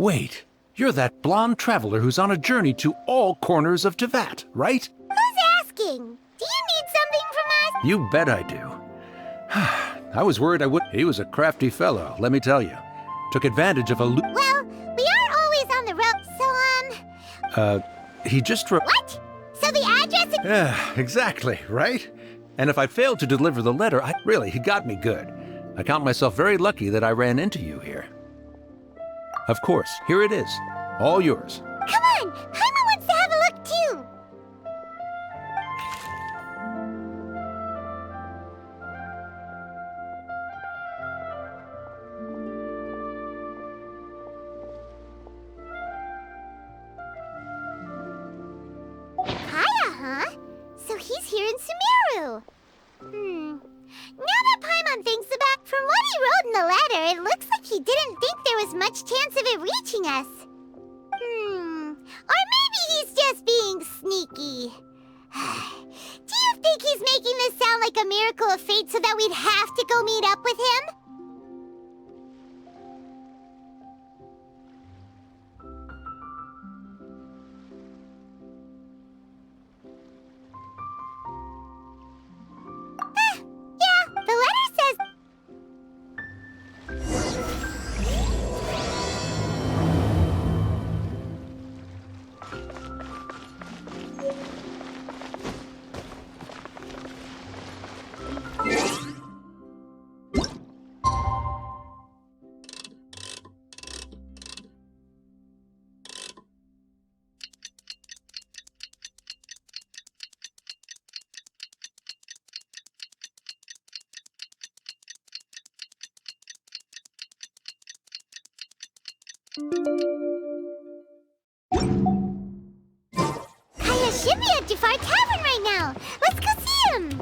Wait, you're that blonde traveler who's on a journey to all corners of Teyvat, right? Who's asking? Do you need something from us? You bet I do. I was worried I would. He was a crafty fellow, let me tell you. Took advantage of a Well, we are always on the road, so, he just What? So the address is... Yeah, exactly, right? And if I failed to deliver the letter, really, he got me good. I count myself very lucky that I ran into you here. Of course, here it is. All yours. Come on! Paimon wants to have a look, too! Kaya, huh? So he's here in Sumeru. Now that Paimon thinks about from what he wrote in the letter, it looks like he didn't think there was much chance of it reaching us. Or maybe he's just being sneaky. Do you think he's making this sound like a miracle of fate so that we'd have to go meet up with him? Yeah, the letter says... Kaya should be at Jafar Tavern right now. Let's go see him.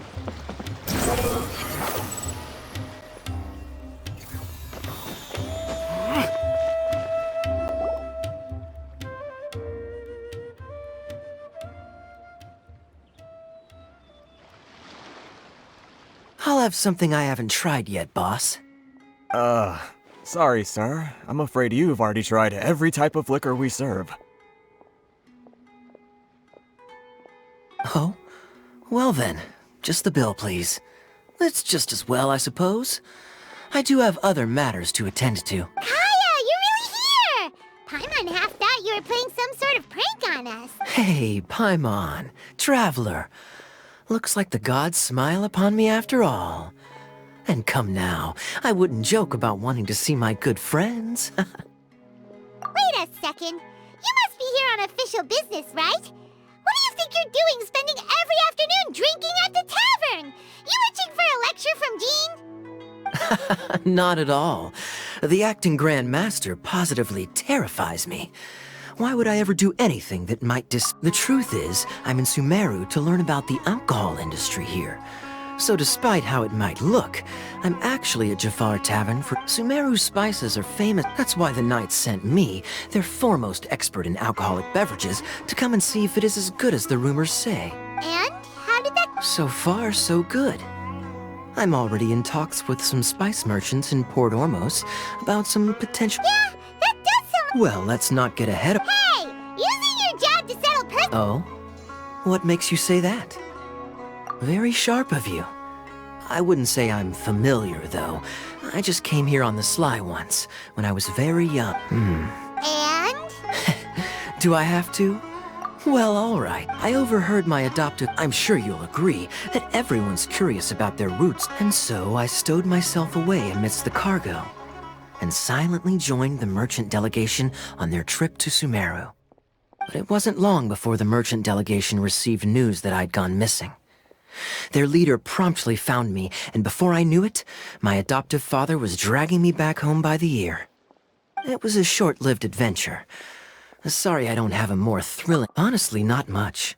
I'll have something I haven't tried yet, boss. Sorry, sir. I'm afraid you've already tried every type of liquor we serve. Oh? Well then, just the bill, please. It's just as well, I suppose. I do have other matters to attend to. Kaya, you're really here! Paimon half thought you were playing some sort of prank on us. Hey, Paimon, traveler. Looks like the gods smile upon me after all. And come now, I wouldn't joke about wanting to see my good friends. Wait a second. You must be here on official business, right? What do you think you're doing spending every afternoon drinking at the tavern? You itching for a lecture from Jean? Not at all. The acting Grand Master positively terrifies me. Why would I ever do anything that might The truth is, I'm in Sumeru to learn about the alcohol industry here. So despite how it might look, I'm actually at Jafar Tavern for Sumeru's spices are famous. That's why the knights sent me, their foremost expert in alcoholic beverages, to come and see if it is as good as the rumors say. And how did that... So far, so good. I'm already in talks with some spice merchants in Port Ormos about some potential... Yeah, that does sound... Well, let's not get ahead of... Hey! Using your job to settle Oh? What makes you say that? Very sharp of you. I wouldn't say I'm familiar, though. I just came here on the sly once, when I was very young. And? Do I have to? Well, all right. I overheard my adoptive... I'm sure you'll agree that everyone's curious about their roots, and so I stowed myself away amidst the cargo and silently joined the merchant delegation on their trip to Sumeru. But it wasn't long before the merchant delegation received news that I'd gone missing. Their leader promptly found me, and before I knew it, my adoptive father was dragging me back home by the ear. It was a short-lived adventure. Sorry I don't have a more thrilling... Honestly, not much.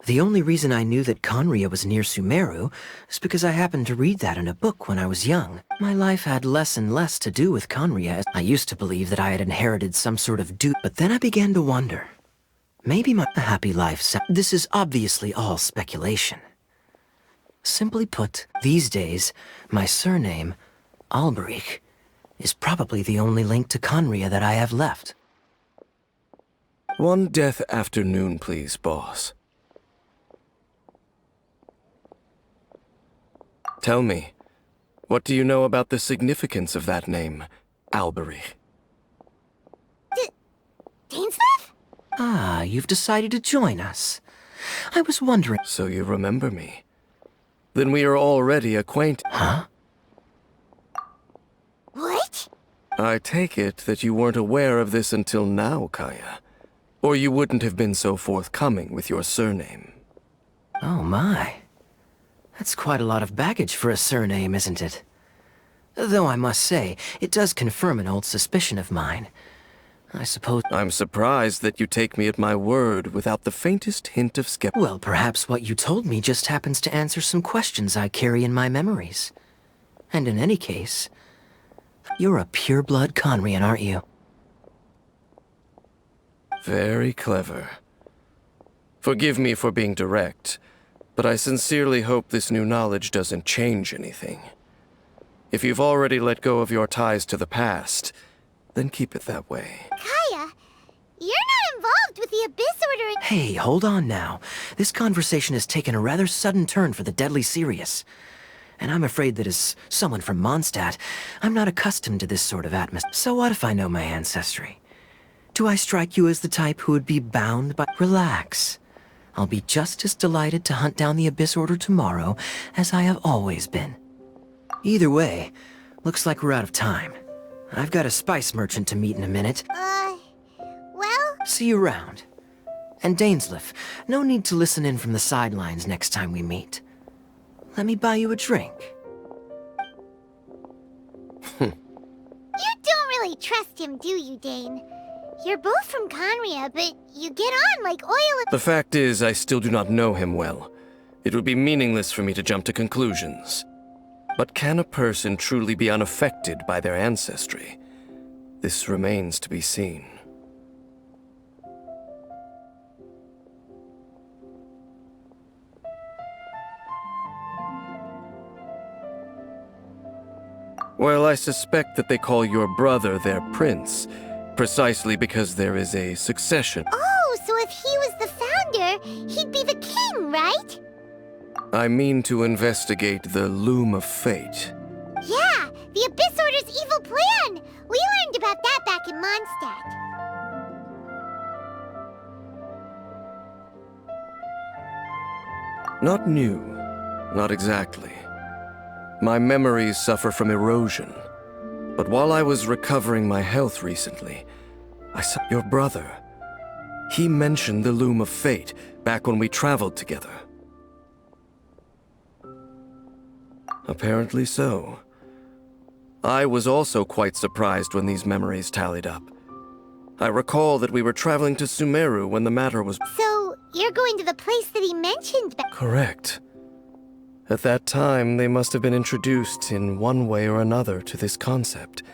The only reason I knew that Conria was near Sumeru is because I happened to read that in a book when I was young. My life had less and less to do with Conria. I used to believe that I had inherited some sort of but then I began to wonder. Maybe my happy life... This is obviously all speculation. Simply put, these days, my surname, Alberich, is probably the only link to Conria that I have left. One death afternoon, please, boss. Tell me, what do you know about the significance of that name, Alberich? Dainsleif? Ah, you've decided to join us. I was wondering... So you remember me. Then we are already acquainted. Huh? What? I take it that you weren't aware of this until now, Kaya. Or you wouldn't have been so forthcoming with your surname. Oh my. That's quite a lot of baggage for a surname, isn't it? Though I must say, it does confirm an old suspicion of mine. I suppose... I'm surprised that you take me at my word without the faintest hint of skepticism. Well, perhaps what you told me just happens to answer some questions I carry in my memories. And in any case, you're a pure-blood Conrian, aren't you? Very clever. Forgive me for being direct, but I sincerely hope this new knowledge doesn't change anything. If you've already let go of your ties to the past, then keep it that way. Kaya, you're not involved with the Abyss Order. Hey, hold on now. This conversation has taken a rather sudden turn for the deadly serious. And I'm afraid that as someone from Mondstadt, I'm not accustomed to this sort of atmosphere. So what if I know my ancestry? Do I strike you as the type who would be bound by... Relax. I'll be just as delighted to hunt down the Abyss Order tomorrow as I have always been. Either way, looks like we're out of time. I've got a spice merchant to meet in a minute. Well... See you around. And Dainsleif, no need to listen in from the sidelines next time we meet. Let me buy you a drink. You don't really trust him, do you, Dane? You're both from Conria, but you get on like oil and... The fact is, I still do not know him well. It would be meaningless for me to jump to conclusions. But can a person truly be unaffected by their ancestry? This remains to be seen. Well, I suspect that they call your brother their prince, precisely because there is a succession. Oh, so if he was the founder, he'd be the king, right? I mean to investigate the Loom of Fate. Yeah, the Abyss Order's evil plan! We learned about that back in Mondstadt. Not new. Not exactly. My memories suffer from erosion. But while I was recovering my health recently, I saw your brother. He mentioned the Loom of Fate back when we traveled together. Apparently so. I was also quite surprised when these memories tallied up. I recall that we were traveling to Sumeru when the matter was... So, you're going to the place that he mentioned back... Correct. At that time, they must have been introduced in one way or another to this concept.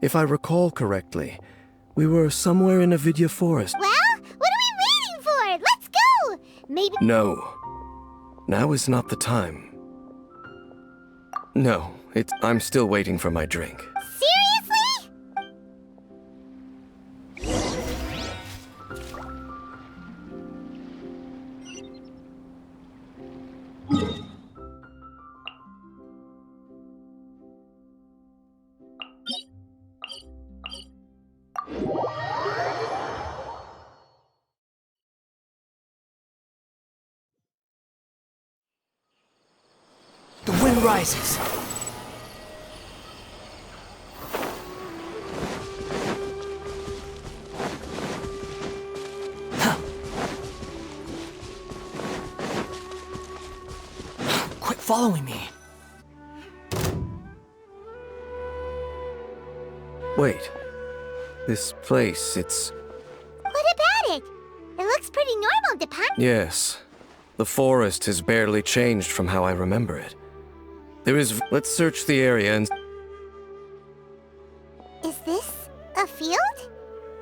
If I recall correctly, we were somewhere in Nvidia Forest. Well, what are we waiting for? Let's go! Maybe... No. Now is not the time. No, I'm still waiting for my drink. Seriously? The wind rises. Quit following me. Wait. This place, it's... What about it? It looks pretty normal, Depon. Yes. The forest has barely changed from how I remember it. There is... Let's search the area and... Is this a field?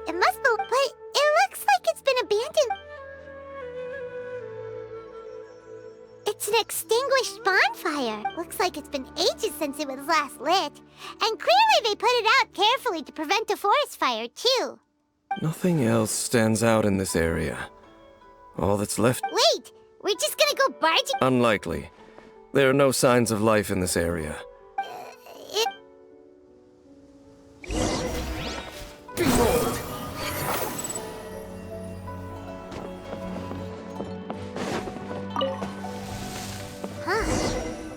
It must be, but it looks like it's been abandoned. It's an extinguished bonfire. Looks like it's been ages since it was last lit. And clearly they put it out carefully to prevent a forest fire, too. Nothing else stands out in this area. All that's left... Wait! We're just gonna go barging... Unlikely. There are no signs of life in this area. It... Huh.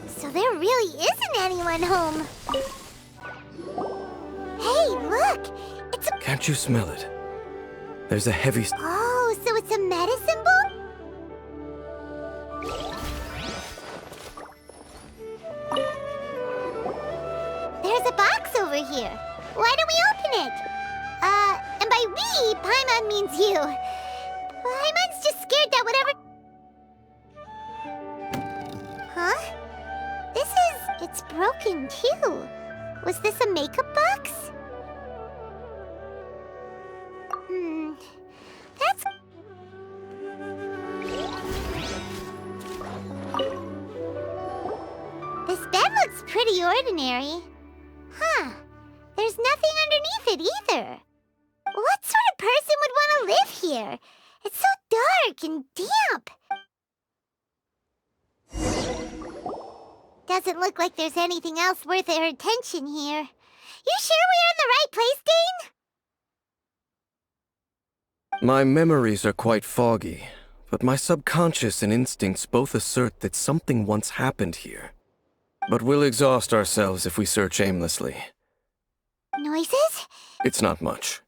So there really isn't anyone home. Hey, look! It's a... Can't you smell it? There's a heavy... Oh, so it's a medicine ball? There's a box over here. Why don't we open it? And by we, Paimon means you. Paimon's just scared that whatever... Huh? It's broken too. Was this a makeup box? That's... This bed looks pretty ordinary. Huh. There's nothing underneath it either. What sort of person would want to live here? It's so dark and damp. Doesn't look like there's anything else worth our attention here. You sure we're in the right place, Dane? My memories are quite foggy, but my subconscious and instincts both assert that something once happened here. But we'll exhaust ourselves if we search aimlessly. Noises? It's not much.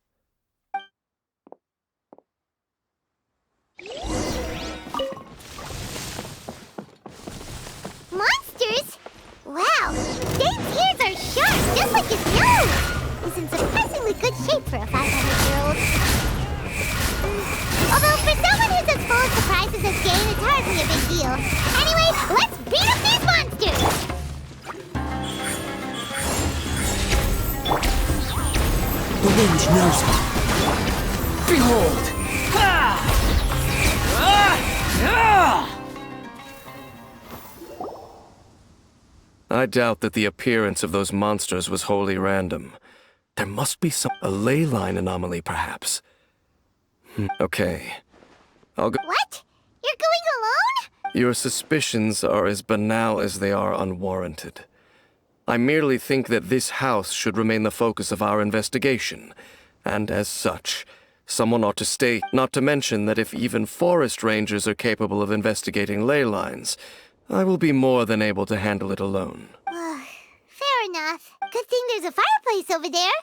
Monsters? Wow, Dane's ears are sharp, just like his nose! He's in surprisingly good shape for a 500-year-old. Although for someone who's as full of surprises as Dane, it's hardly a big deal. Anyway, let's beat up these monsters! The wind knows me. Behold! I doubt that the appearance of those monsters was wholly random. There must be a ley line anomaly, perhaps. Okay. I'll go. What? You're going alone? Your suspicions are as banal as they are unwarranted. I merely think that this house should remain the focus of our investigation, and as such, someone ought to stay. Not to mention that if even forest rangers are capable of investigating ley lines, I will be more than able to handle it alone. Fair enough. Good thing there's a fireplace over there.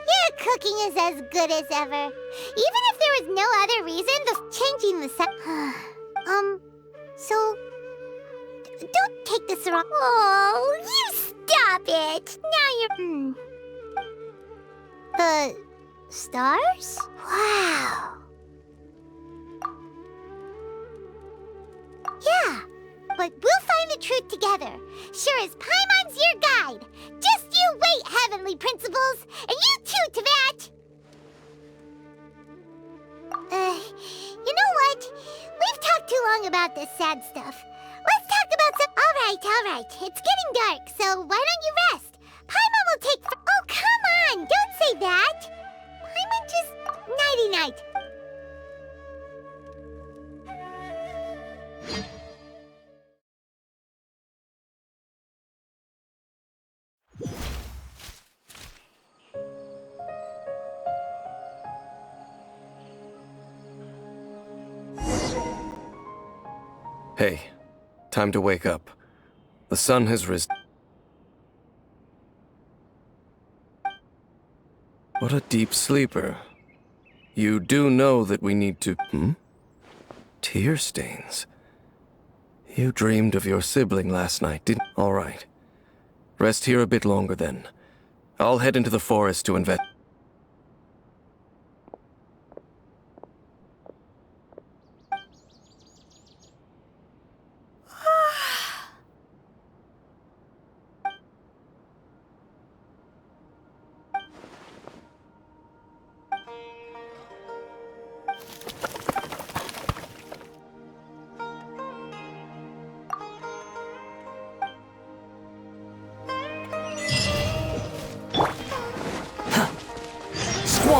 Your cooking is as good as ever. Even if there was no other reason, the changing the so... Don't take this wrong... Oh, you stop it! Now you're... The... stars? Wow. Yeah, but we'll find the truth together. Sure as Paimon's your guide. Just you wait, Heavenly Principles! And you too, Teyvat! You know what? We've talked too long about this sad stuff. Let's talk about some... All right. It's getting dark, so why don't you rest? Paimon will take... Oh, come on! Don't say that! Paimon just... Nighty-night. Hey, time to wake up. The sun has risen. What a deep sleeper. You do know that we need to... Tear stains. You dreamed of your sibling last night, didn't... All right. Rest here a bit longer then. I'll head into the forest to invest...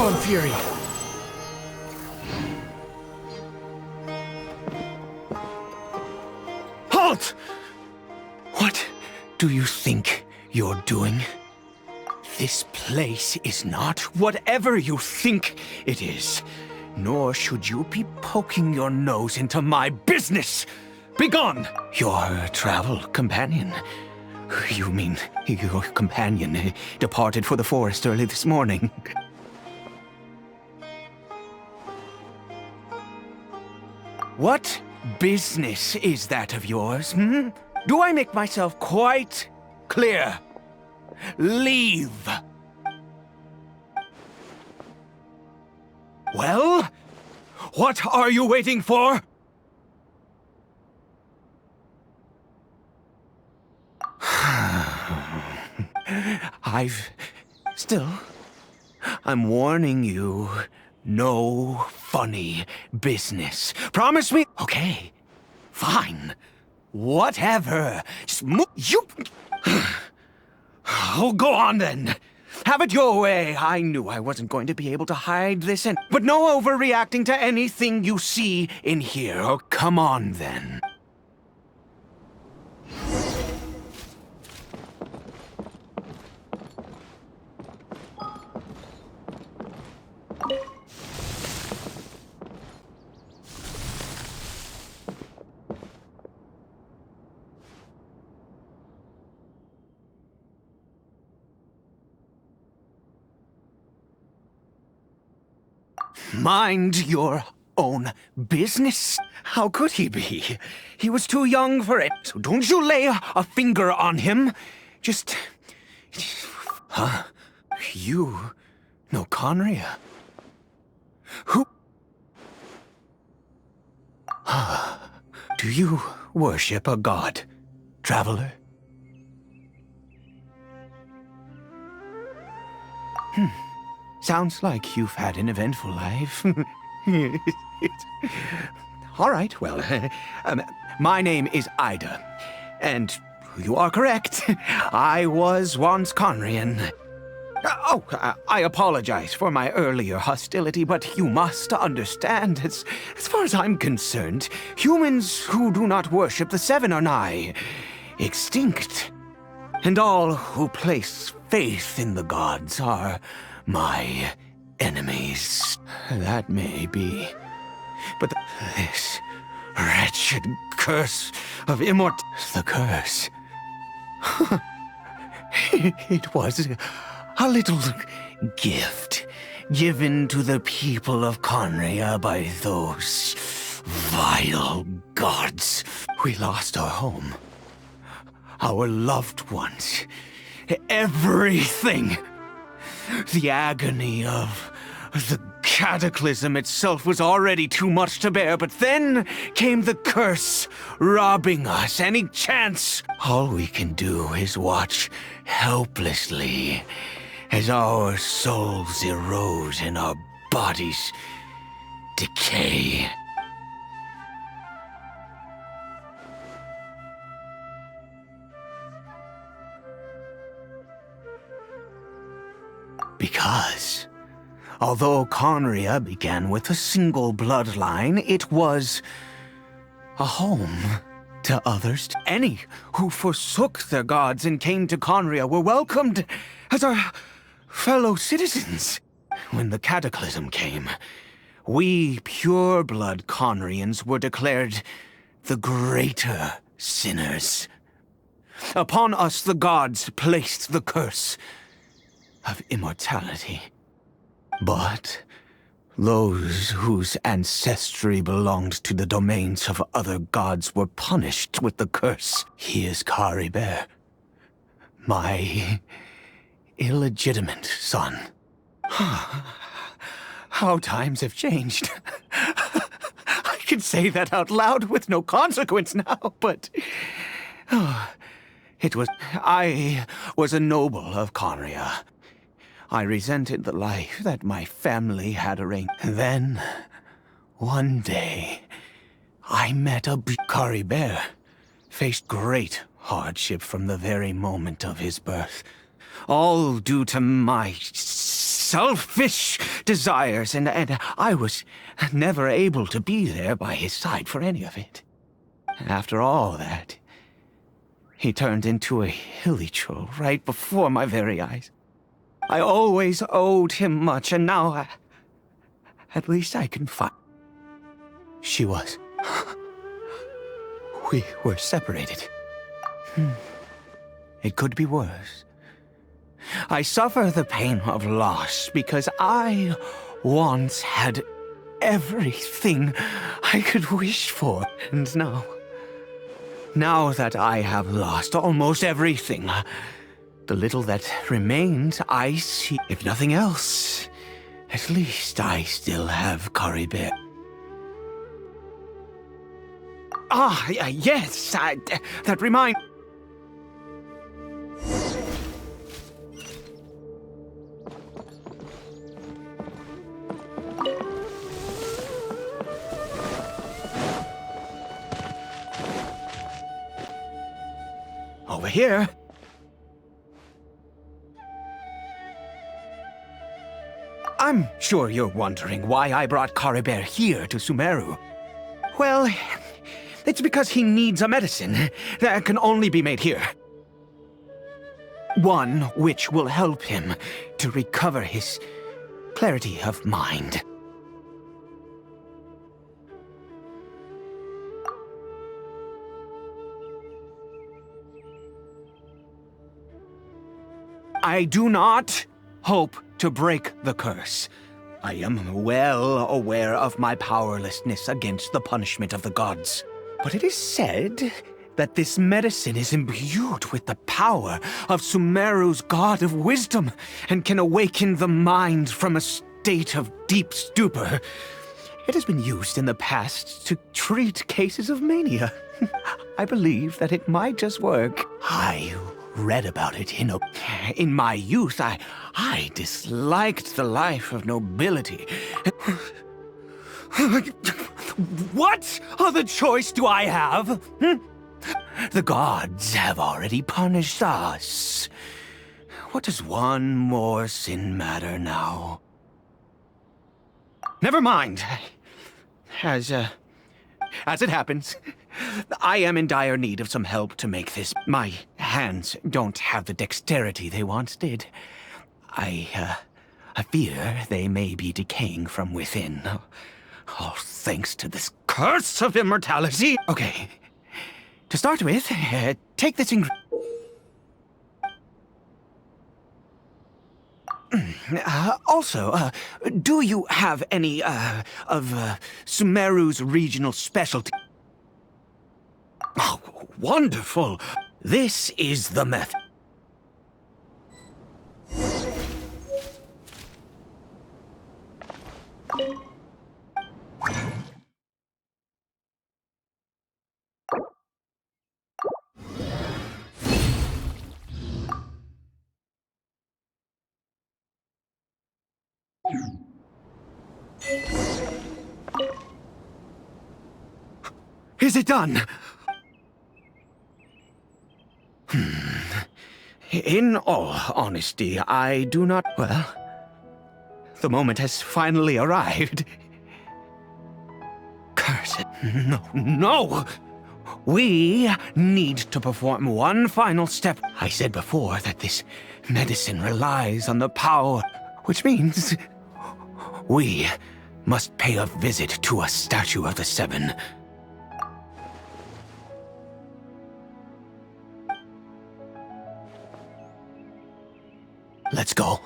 Go on, Fury. Halt! What do you think you're doing? This place is not whatever you think it is. Nor should you be poking your nose into my business. Begone! Your travel companion. You mean your companion departed for the forest early this morning? What business is that of yours, hmm? Do I make myself quite clear? Leave! Well? What are you waiting for? I'm warning you. No funny business. Promise me? Okay. Fine. Whatever. Just move. You. Oh, go on then. Have it your way. I knew I wasn't going to be able to hide this, but no overreacting to anything you see in here. Oh, come on then. Mind your own business? How could he be? He was too young for it, so don't you lay a finger on him. Just... Huh? You know Conria? Who... Do you worship a god, traveler? Sounds like you've had an eventful life. All right, well, my name is Ida, and you are correct. I was once Conrian. I apologize for my earlier hostility, but you must understand, as far as I'm concerned, humans who do not worship the Seven are nigh extinct. And all who place faith in the gods are my enemies. That may be. But this wretched curse of the curse. It was a little gift given to the people of Conria by those vile gods. We lost our home, our loved ones, everything. The agony of the cataclysm itself was already too much to bear, but then came the curse, robbing us any chance. All we can do is watch helplessly as our souls erode and our bodies decay. Because, although Conria began with a single bloodline, it was a home to others. Any who forsook their gods and came to Conria were welcomed as our fellow citizens. When the cataclysm came, we pure-blood Conrians were declared the greater sinners. Upon us the gods placed the curse of immortality. But those whose ancestry belonged to the domains of other gods were punished with the curse. He is Caribert, my illegitimate son. How times have changed. I can say that out loud with no consequence now, but... I was a noble of Conria. I resented the life that my family had arranged. Then, one day, I met a Caribert, faced great hardship from the very moment of his birth. All due to my selfish desires, and I was never able to be there by his side for any of it. After all that, he turned into a hilly troll right before my very eyes. I always owed him much, and now at least I can find... She was. We were separated. It could be worse. I suffer the pain of loss because I once had everything I could wish for. And now that I have lost almost everything, the little that remains I see. If nothing else, at least I still have Caribert. Yes, that reminds... Over here. I'm sure you're wondering why I brought Caribert here to Sumeru. Well, it's because he needs a medicine that can only be made here. One which will help him to recover his clarity of mind. I do not hope to break the curse. I am well aware of my powerlessness against the punishment of the gods. But it is said that this medicine is imbued with the power of Sumeru's god of wisdom and can awaken the mind from a state of deep stupor. It has been used in the past to treat cases of mania. I believe that it might just work. I read about it in my youth. I disliked the life of nobility. What other choice do I have? The gods have already punished us. What does one more sin matter now? Never mind. As it happens, I am in dire need of some help to make this. My hands don't have the dexterity they once did. I fear they may be decaying from within. All thanks to this curse of immortality. Okay, to start with, take this ingredient. Also, do you have any, of Sumeru's regional specialty? Oh, wonderful! This is the method. Is it done? In all honesty, I do not... Well, the moment has finally arrived. Curse it. No! We need to perform one final step. I said before that this medicine relies on the power, which means we must pay a visit to a statue of the Seven. Let's go.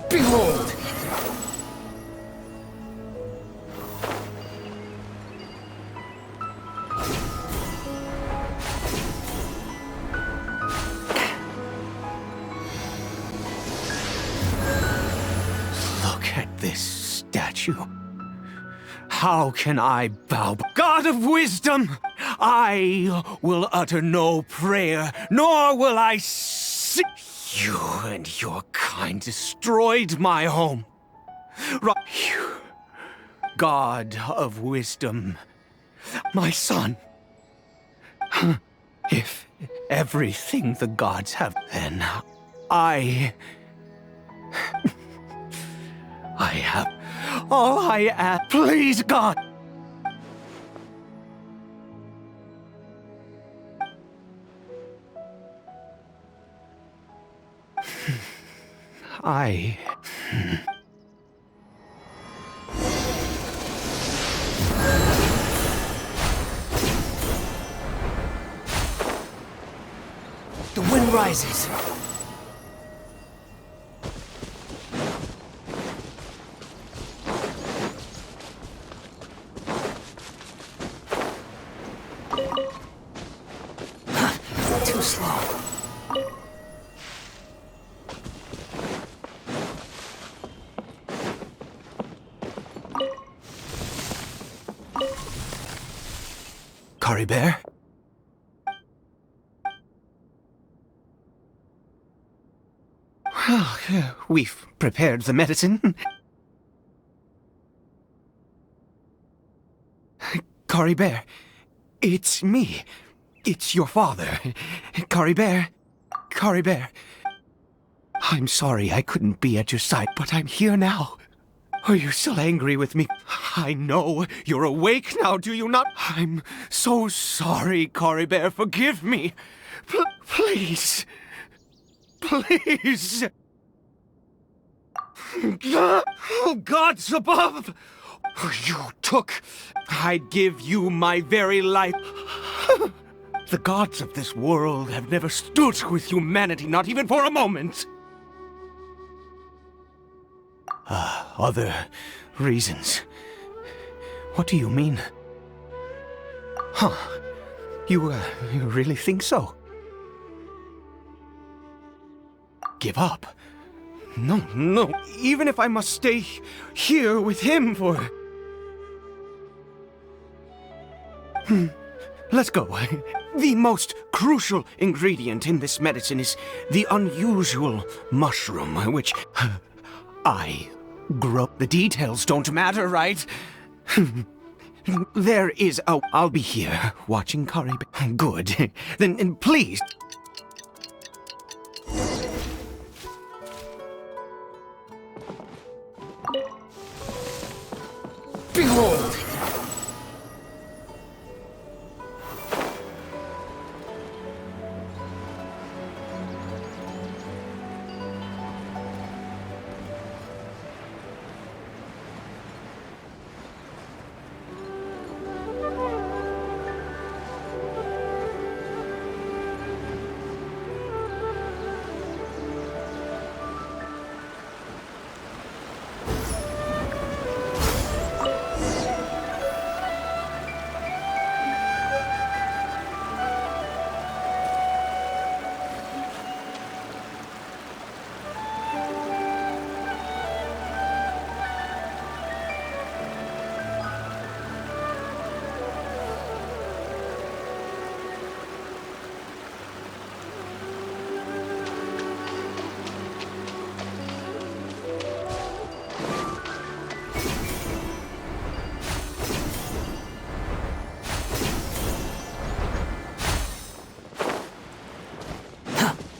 Behold! Look at this statue. How can I bow? God of wisdom, I will utter no prayer, nor will I sing. You and your kind destroyed my home. You, God of wisdom, my son, If everything the gods have, then I have all I ask. Please, God! The wind rises. Too slow. Caribert? We've prepared the medicine. Caribert, it's me. It's your father. Caribert. Caribert. I'm sorry I couldn't be at your side, but I'm here now. Are you still angry with me? I know you're awake now, do you not? I'm so sorry, Caribert. Forgive me. Please. Please. Oh, gods above! You took. I'd give you my very life. The gods of this world have never stood with humanity, not even for a moment. Other reasons. What do you mean? Huh. You really think so? Give up? No. Even if I must stay here with him for... Let's go. The most crucial ingredient in this medicine is the unusual mushroom, which I grow. The details don't matter, right? There is a... I'll be here, watching Caribert. Good. Then please... Behold!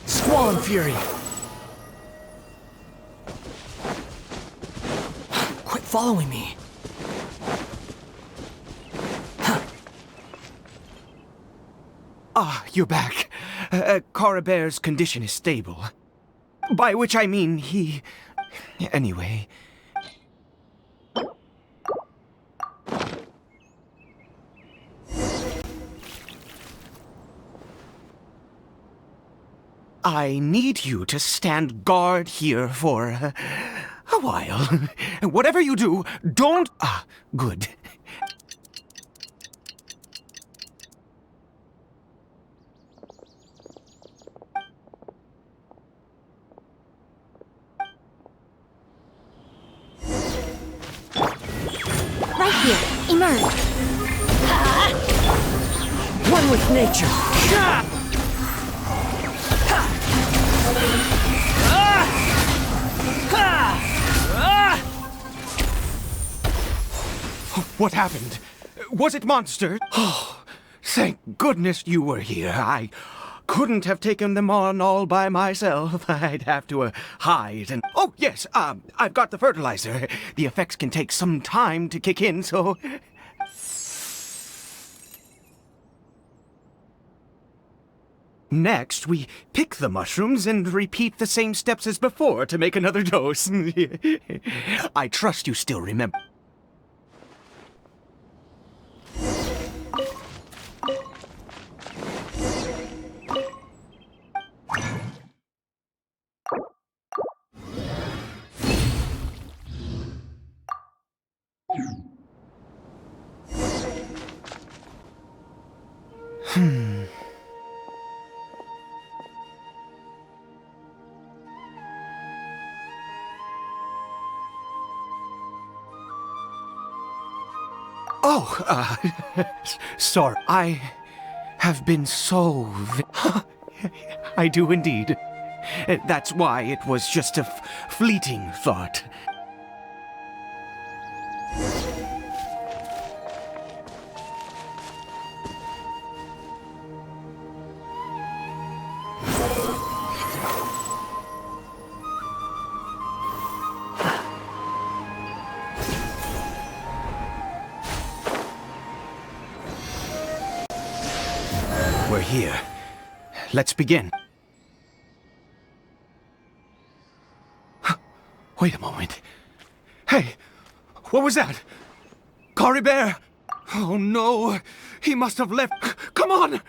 Squall and Fury! Quit following me! You're back. Caribert's condition is stable. By which I mean he... Anyway... I need you to stand guard here for a while. Whatever you do, don't... good. Right here. Emerge. One with nature! What happened? Was it monster? Oh, Thank goodness you were here. I couldn't have taken them on all by myself. I'd have to hide and... Oh, yes, I've got the fertilizer. The effects can take some time to kick in, so... Next, we pick the mushrooms and repeat the same steps as before to make another dose. I trust you still remember. Oh, sorry. I have been so... I do indeed. That's why it was just a fleeting thought. We're here. Let's begin. Wait a moment. Hey, what was that? Caribert! Oh no, he must have left. Come on!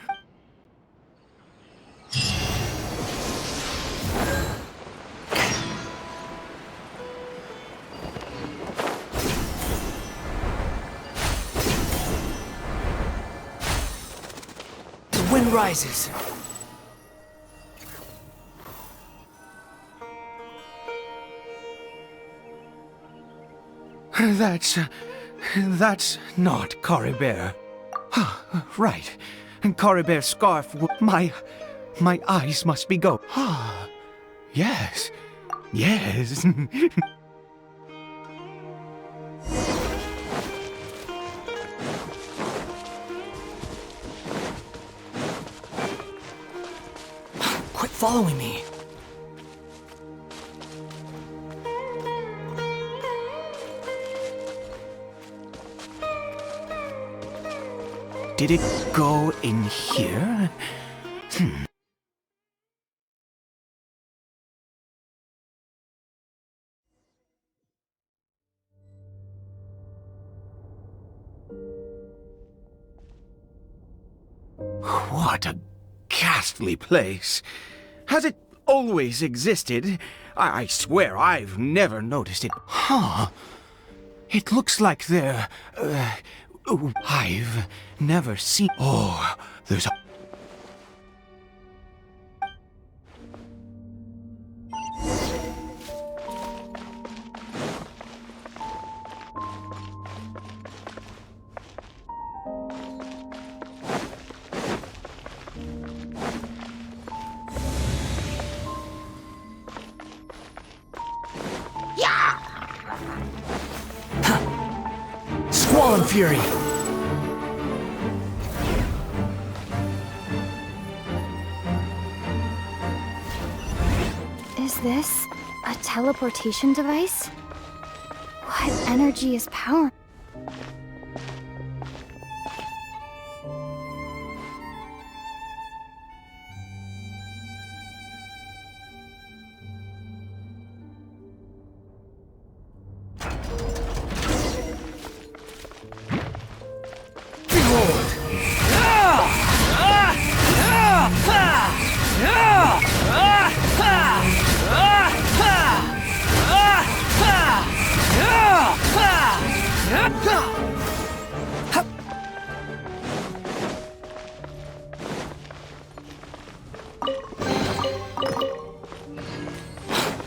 The wind rises. That's not Caribert. Right. Caribert's scarf. My eyes must be go. Yes. Yes. Quit following me. Did it go in here? What a ghastly place. Has it always existed? I swear I've never noticed it. It looks like there... I've never seen... Oh, there's a... Squall Fury! Is this a teleportation device? What energy is powering?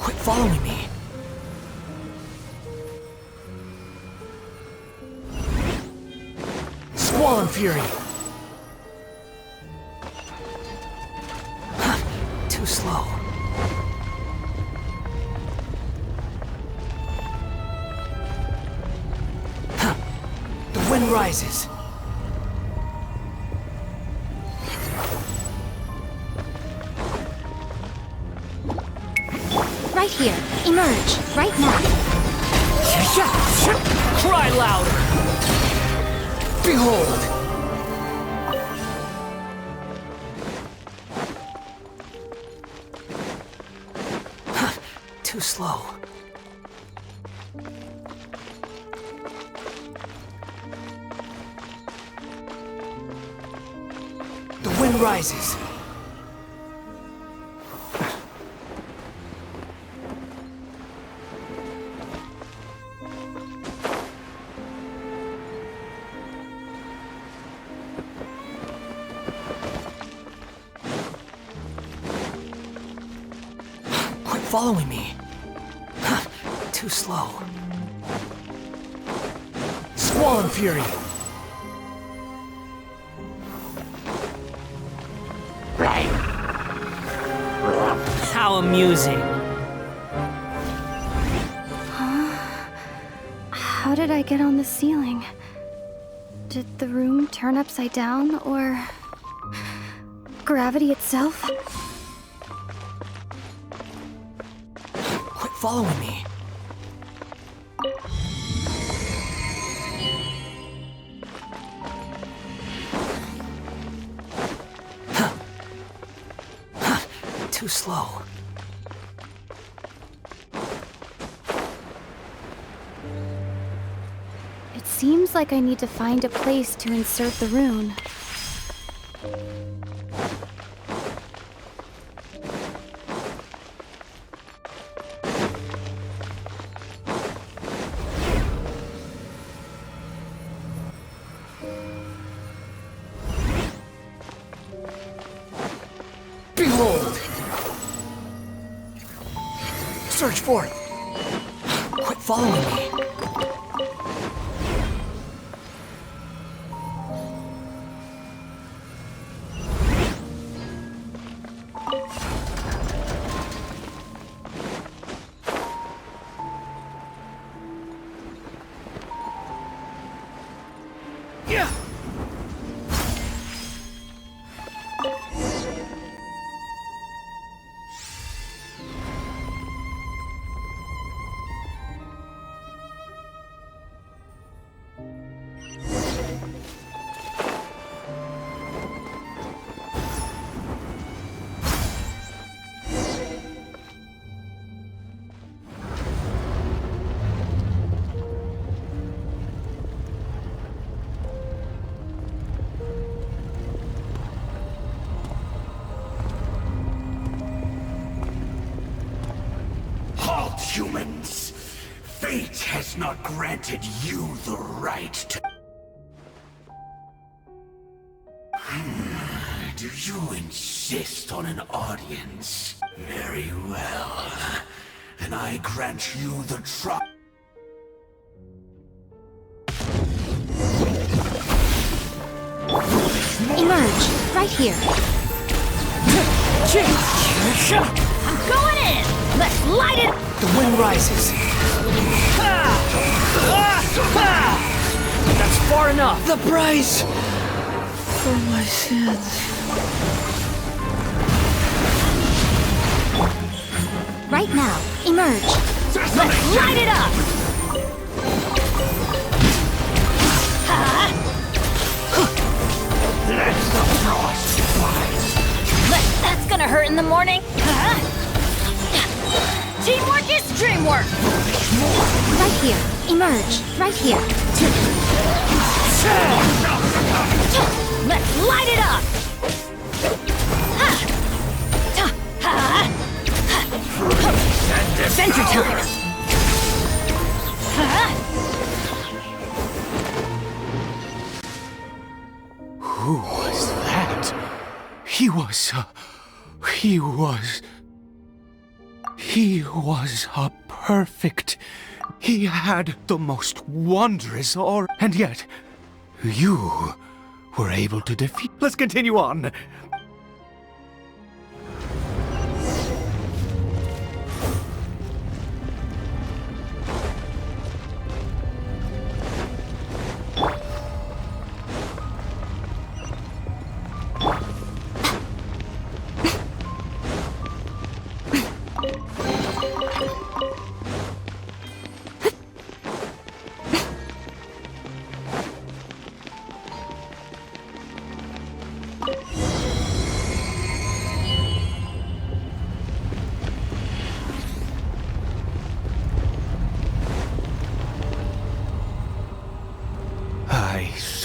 Quit following me. Squall Fury! Too slow. The wind rises. right here. Emerge, right now. Cry louder! Behold! Too slow. The wind rises. Quit following me. Too slow. Squall and Fury. How amusing. How did I get on the ceiling? Did the room turn upside down, or gravity itself? Quit following me. Too slow. It seems like I need to find a place to insert the rune. Behold! Search for it! Quit following me. Yeah! Halt, humans! Fate has not granted you the right to... Do you insist on an audience? Very well. Then I grant you the try. Emerge, right here. I'm going in! Let's light it! The wind rises. That's far enough. The price for my sins. Right now, emerge. Let's light it up! Let the frost fly. That's gonna hurt in the morning. Teamwork is dreamwork! Right here, emerge, right here. Let's light it up! Center time! Who was that? He was a perfect... He had the most wondrous aura, and yet you were able to defeat... Let's continue on.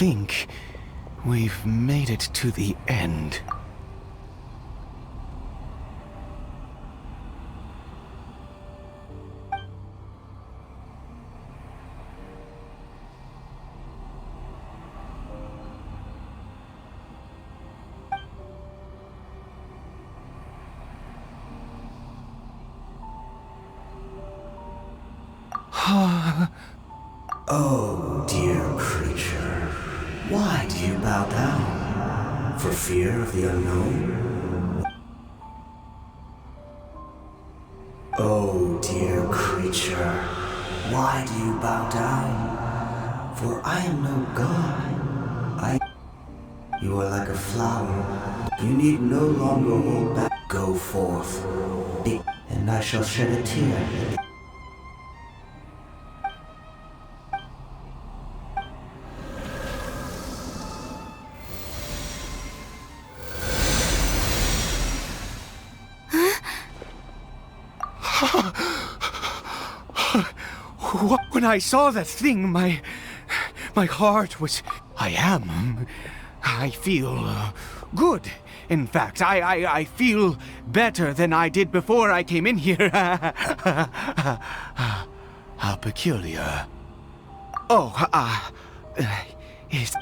think we've made it to the end. Oh, dear creature, why do you bow down? For fear of the unknown? Oh, dear creature, why do you bow down? For I am no god. You are like a flower. You need no longer hold back. Go forth, and I shall shed a tear. When I saw that thing, my heart was... I feel good. In fact, I feel better than I did before I came in here. How peculiar. Oh, is...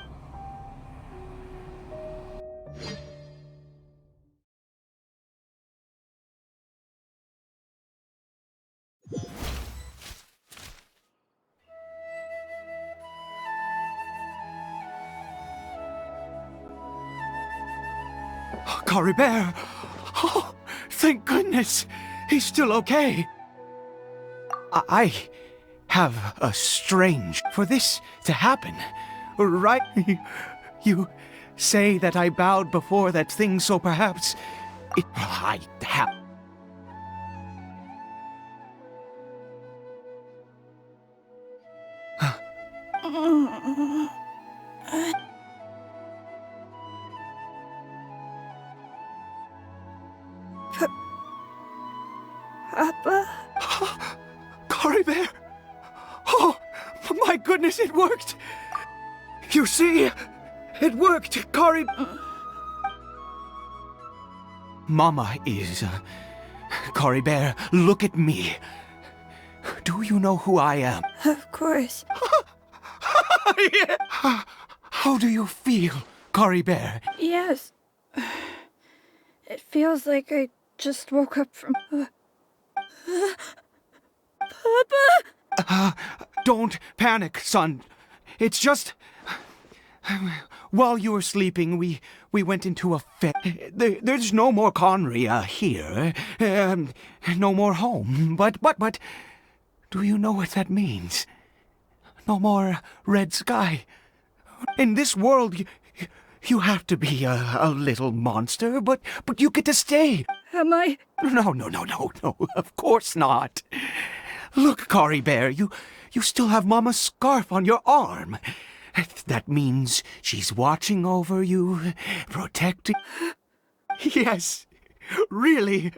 Caribert! Oh, thank goodness! He's still okay! I have a strange... For this to happen, right? You say that I bowed before that thing, so perhaps... I have... Papa? Caribert! Oh, my goodness, it worked! You see? It worked, Caribert! Mama is... Caribert, look at me. Do you know who I am? Of course. How do you feel, Caribert? Yes. It feels like I just woke up from... Papa? Don't panic, son. It's just... While you were sleeping, we went into a fit. There's no more Conria here. No more home. But... Do you know what that means? No more red sky. In this world, you have to be a little monster, but you get to stay. Am I? No, of course not. Look, Caribert, you still have Mama's scarf on your arm. That means she's watching over you, protecting... Yes, really.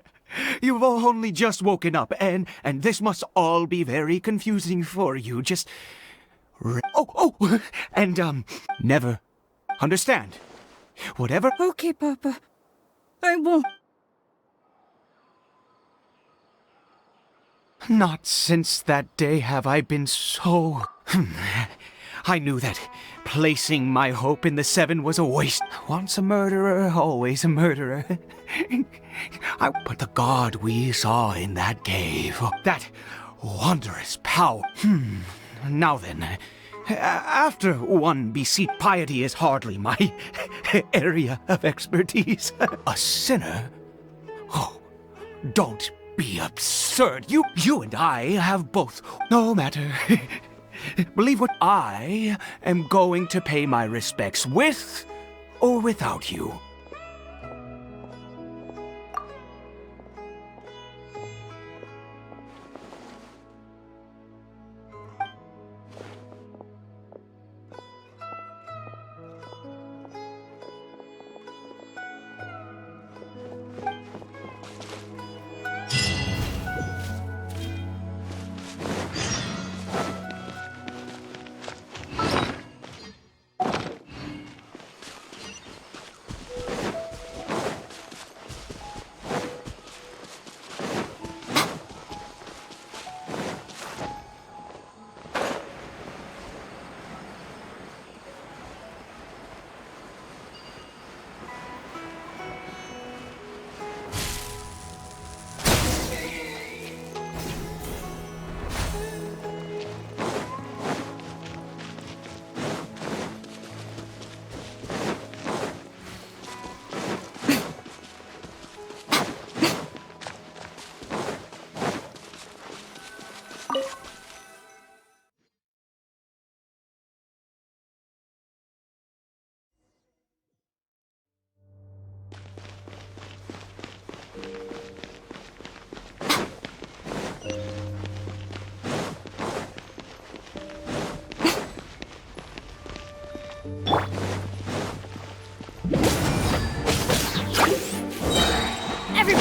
You've only just woken up, and this must all be very confusing for you. Just... and never understand. Whatever... Okay, Papa. I won't. Not since that day have I been so... I knew that placing my hope in the Seven was a waste. Once a murderer, always a murderer. But the god we saw in that cave, that wondrous power... Now then, after one beseech, piety is hardly my area of expertise. A sinner? Oh, don't be absurd. You and I have both. No matter. Believe what I am going to pay my respects with or without you.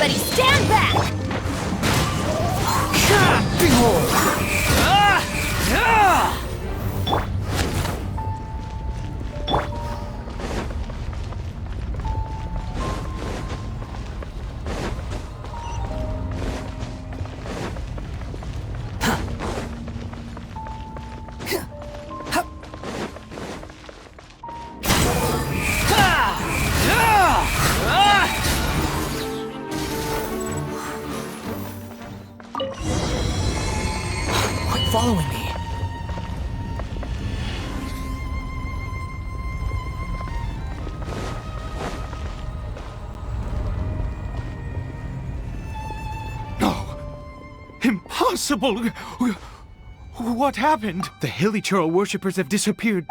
Everybody stand back! Quit following me. No! Impossible! What happened? The Hilichurl worshippers have disappeared.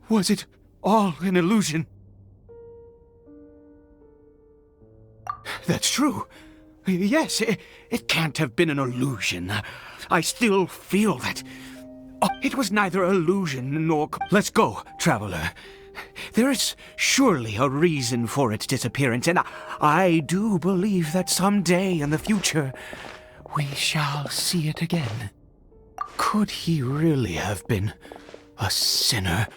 Was it all an illusion? That's true. Yes, it can't have been an illusion. I still feel that. Oh, it was neither illusion nor. Let's go, traveler. There is surely a reason for its disappearance, and I do believe that someday in the future we shall see it again. Could he really have been a sinner?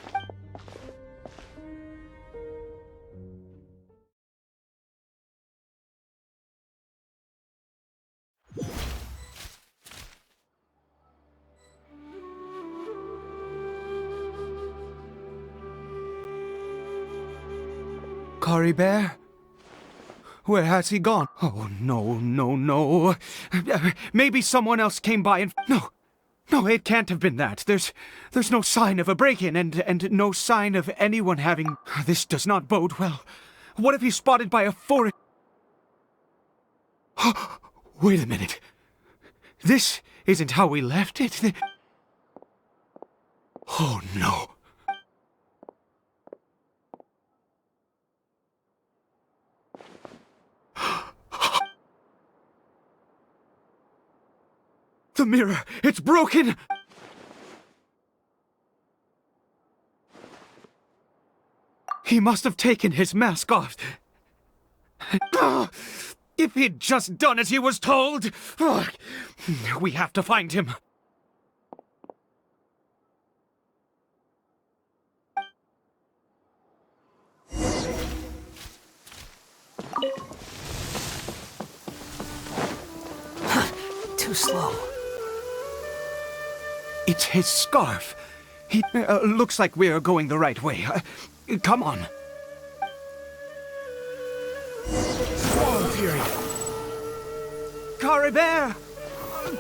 Caribert? Where has he gone? Oh, no. Maybe someone else came by and... No, it can't have been that. There's no sign of a break-in and no sign of anyone having... This does not bode well. What if he's spotted by a forest... Wait a minute. This isn't how we left it. Oh, no. The mirror! It's broken! He must have taken his mask off. If he'd just done as he was told! We have to find him. Too slow. It's his scarf. He looks like we're going the right way. Come on. Storm Fury. Caribert!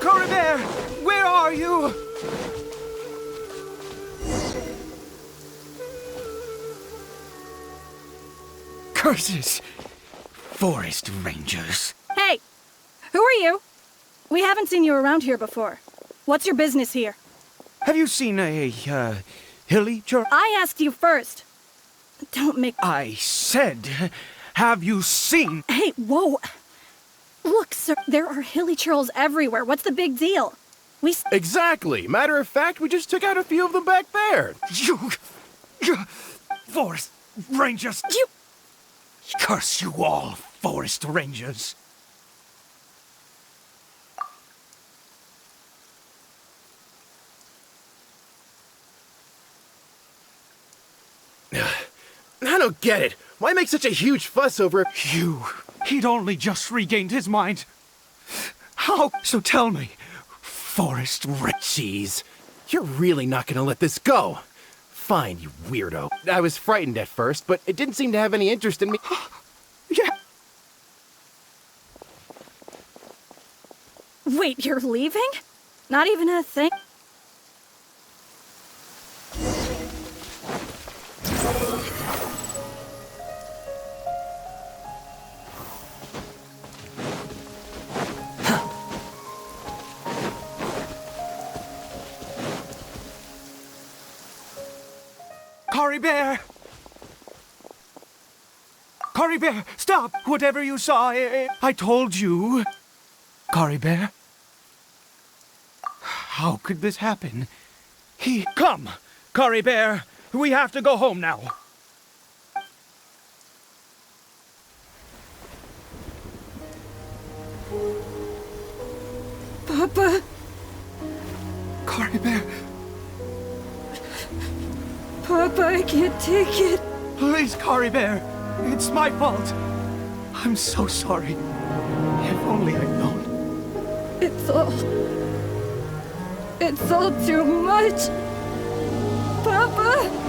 Caribert! Where are you? Curses! Forest Rangers. Hey! Who are you? We haven't seen you around here before. What's your business here? Have you seen a, Hilichurl? I asked you first. Don't make... I said, have you seen... Hey, whoa! Look, sir, there are Hilichurls everywhere. What's the big deal? Exactly. Matter of fact, we just took out a few of them back there. You... Forest Rangers! You... Curse you all, Forest Rangers! I don't get it. Why make such a huge fuss over... He'd only just regained his mind. How? So tell me, Forest Jeez. You're really not gonna let this go. Fine, you weirdo. I was frightened at first, but it didn't seem to have any interest in me. Yeah. Wait, you're leaving? Not even a thing? Caribert! Caribert, stop! Whatever you saw, I told you. Caribert? How could this happen? Come! Caribert! We have to go home now. Papa! Caribert, Papa, I can't take it. please, Caribert. It's my fault. I'm so sorry. If only I'd known. It's all too much. Papa!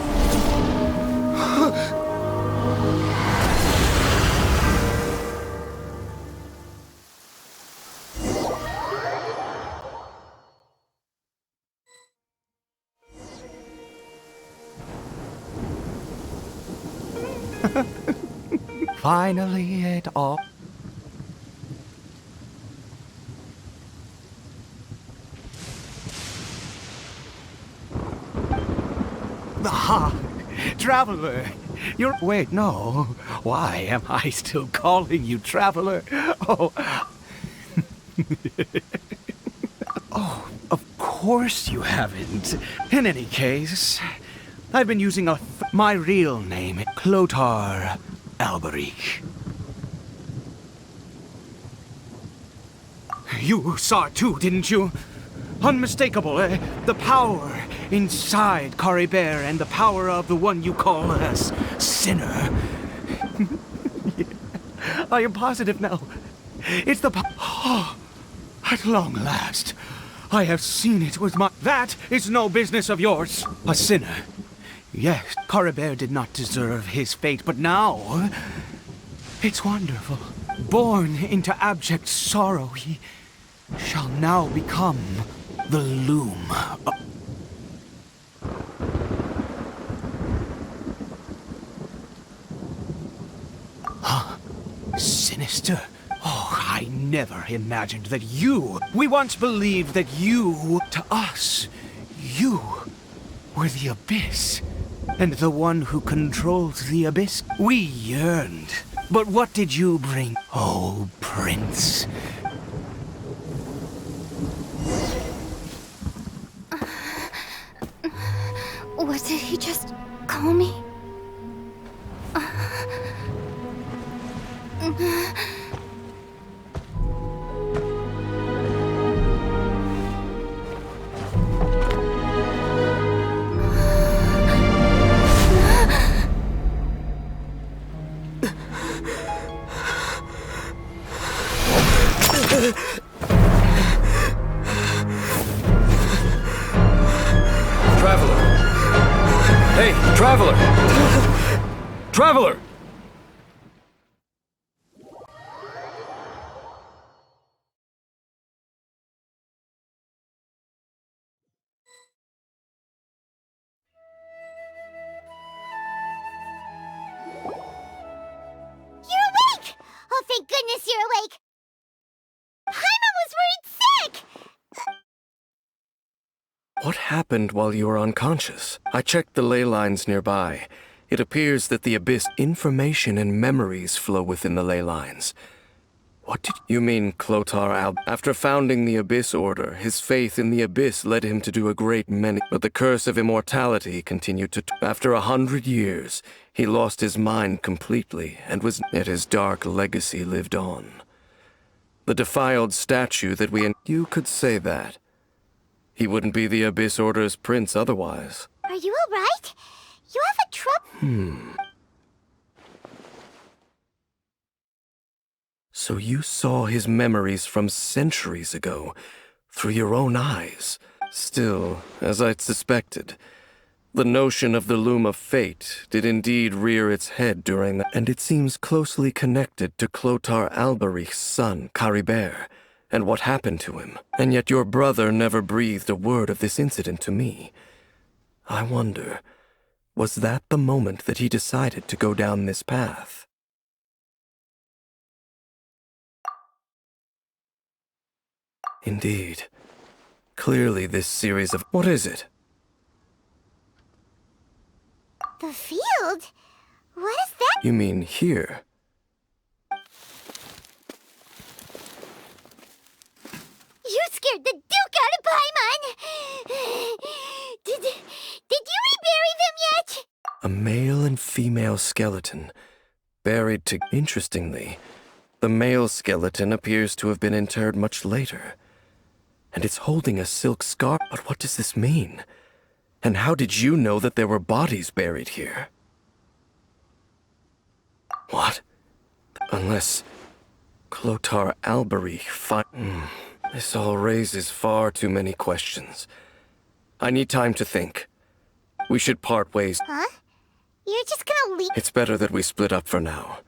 Finally, it all. Ah, Traveler! You're. Wait, no. Why am I still calling you Traveler? Oh. Oh, of course you haven't. In any case, I've been using my real name, Clotar Alberic. You saw it too, didn't you? Unmistakable, eh? The power inside Caribert and the power of the one you call a sinner. Yeah, I am positive now. It's the at long last, I have seen it with my... That is no business of yours. A sinner. Yes, Caribert did not deserve his fate, but now... It's wonderful. Born into abject sorrow, he shall now become the loom. Sinister? Oh, I never imagined that you... We once believed that you, to us, you were the Abyss. And the one who controls the Abyss. We yearned. But what did you bring? Oh, Prince. What did he just call me? Traveler! Hey, Traveler! Traveler! You're awake! Oh, thank goodness you're awake! Paimon was worried sick! What happened while you were unconscious? I checked the ley lines nearby. It appears that the Abyss information and memories flow within the ley lines. What did you mean, Clotar After founding the Abyss Order, his faith in the Abyss led him to do a great many, but the curse of immortality continued to... After 100 years, he lost his mind completely, and yet his dark legacy lived on. The defiled statue that we... You could say that. He wouldn't be the Abyss Order's prince otherwise. Are you alright? You have a trouble... So you saw his memories from centuries ago, through your own eyes. Still, as I'd suspected, the notion of the Loom of Fate did indeed rear its head during that, and it seems closely connected to Clotar Alberic's son, Caribert, and what happened to him. And yet your brother never breathed a word of this incident to me. I wonder, was that the moment that he decided to go down this path? Indeed. Clearly this series of... What is it? The field? What is that? You mean here? You scared the Duke out of Paimon! Did you rebury them yet? A male and female skeleton, buried to... Interestingly, the male skeleton appears to have been interred much later. And it's holding a silk scarf. But what does this mean? And how did you know that there were bodies buried here? What? Unless Clotar Albery This all raises far too many questions. I need time to think. We should part ways. Huh? You're just gonna leave? It's better that we split up for now.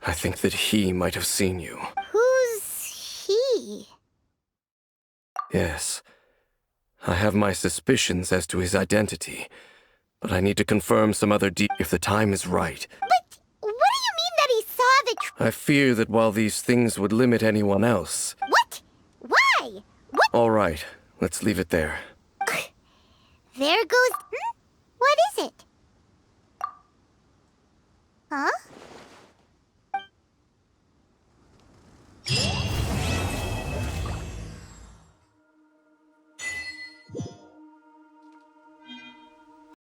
I think that he might have seen you. Who's he? Yes. I have my suspicions as to his identity, but I need to confirm some other if the time is right. But what do you mean that he saw the I fear that while these things would limit anyone else... What? Why? What? All right, let's leave it there. There goes... What is it? Huh?